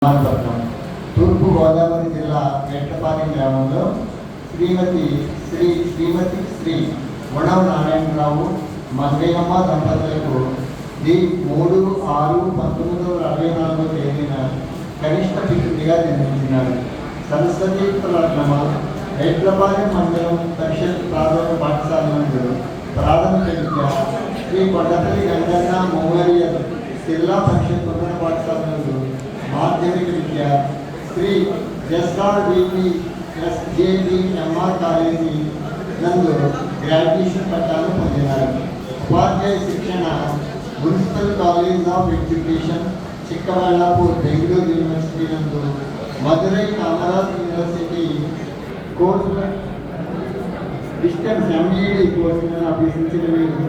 తూర్పు గోదావరి జిల్లా వేటపాలెం గ్రామంలో శ్రీమతి శ్రీ గుణం నారాయణరావు మంగయ్యమ్మ దంపతులకు 3/6/1964 తేదీన కనిష్ట పుత్రుడిగా జన్మించినారు. సరస్వతి కులగ్రామ వేటపాలెం మండలం పరిషత్ ప్రాథమిక పాఠశాల నందు ప్రాథమిక విద్య, శ్రీ కొండపల్లి గంగన్న మోవరియర్ జిల్లా పరిషత్ ఉన్నత పాఠశాల నందు మాధ్యమిక విద్య, శ్రీ SJBMR కాలేజీ నందు గ్రాడ్యుయేషన్ పట్టాలు పొందినారు. ఉపాధ్యాయ శిక్షణ municipal college of education Chikkaballapur Bengaluru university నందు, Madurai Kamaraj university course distance MED కోర్సులను అభ్యసించిన వీరు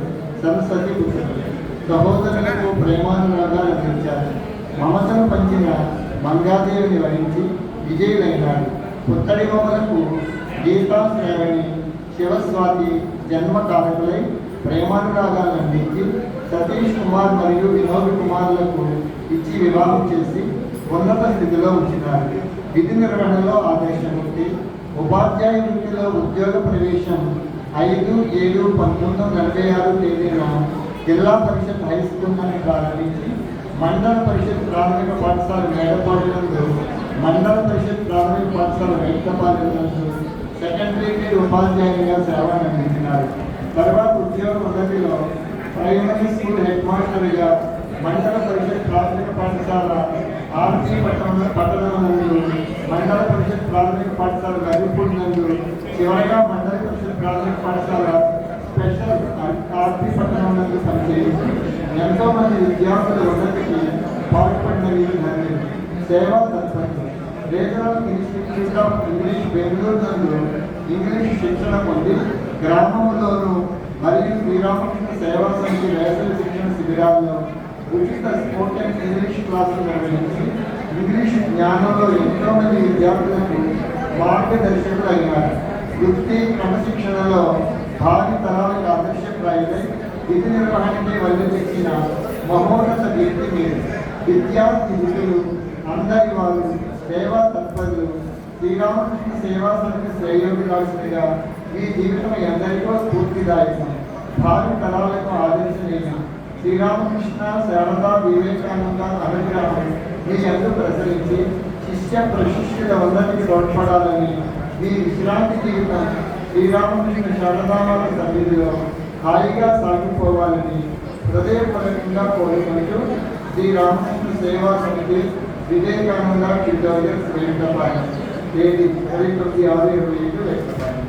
సరస్వతి పుత్రులు. సహోదరులకు ప్రేమానురాగాలు అందించారు. మమతను పంచిన మంగాదేవిని వరించి విజయులైనాడు. పుత్తడి బొమ్మలకు గీతా శ్రావణి శివస్వాతి జన్మ కారకులై ప్రేమానురాగాలను అందించి సతీష్ కుమార్ మరియు వినోద్ కుమార్లకు ఇచ్చి వివాహం చేసి ఉన్నత స్థితిలో ఉంచినారు. విధి నిర్వహణలో ఆదేశమూర్తి. ఉపాధ్యాయ వృత్తిలో ఉద్యోగ ప్రవేశం 5/7/1946 తేదీన జిల్లా పరిషత్ హై స్కూల్ అని ప్రారంభించి మండల పరిషత్ ప్రాథమిక పాఠశాల మేడపాడు నందు, మండల పరిషత్ ప్రాథమిక పాఠశాల వేటపాలెం నందు సెకండరీ గ్రేడ్ ఉపాధ్యాయునిగా సేవలు అందించినారు. తర్వాత ఉద్యోగ పద్ధతిలో ప్రైమరీ స్కూల్ హెడ్ మాస్టర్గా మండల పరిషత్ ప్రాథమిక పాఠశాల RP పట్టణం నందు, మండల పరిషత్ ప్రాథమిక పాఠశాల గరిపూడి నందు, చివరగా మండల పరిషత్ ప్రాథమిక పాఠశాల స్పెషల్ RP పట్టణం నందు పనిచేసి ఎంతో మంది విద్యార్థుల ఉన్నతికి పాల్పడిన వీరు ధన్యులు. సేవా తత్పరత. Regional institute of English Bengaluru నందు ఇంగ్లీష్ శిక్షణ పొంది గ్రామంలోను మరియు శ్రీరామకృష్ణ సేవా సమితి వేసవి శిక్షణ శిబిరాల్లో ఉచిత స్పోకెన్ ఇంగ్లీష్ క్లాసులు నిర్వహించి ఇంగ్లీష్ జ్ఞానంలో ఎంతో మంది విద్యార్థులకు మార్గదర్శకులు అయినారు. వృత్తి క్రమశిక్షణలో భావి తరాలకు ఆదర్శప్రాయులై విధి నిర్వహణకి వల్లి తెచ్చిన మహోన్నత వ్యక్తి మీరు. విద్యార్థి విధులు అందరి వారు సేవా తత్పరులు. శ్రీరామకృష్ణ సేవా సమితి శ్రేయోభిలాషులుగా మీ జీవితం ఎందరికో స్ఫూర్తిదాయకం, భావి తరాలకు ఆదర్శనీయం. శ్రీరామకృష్ణ శారదా వివేకానంద అనుగ్రహం మీ యందు ప్రసరించి శిష్య ప్రశిష్యుల ఉన్నతికి తోడ్పడాలని, మీ విశ్రాంతి జీవితం శ్రీరామకృష్ణ శారదామాల సన్నిధిలో హాయిగా సాగిపోవాలని హృదయపూర్వకంగా కోరుకుంటూ శ్రీరామకృష్ణ సేవా సమితి వివేకానంద ట్యూటోరియల్స్ వేటపాలెం, తేదీ 29/6/2025 వేటపాలెం.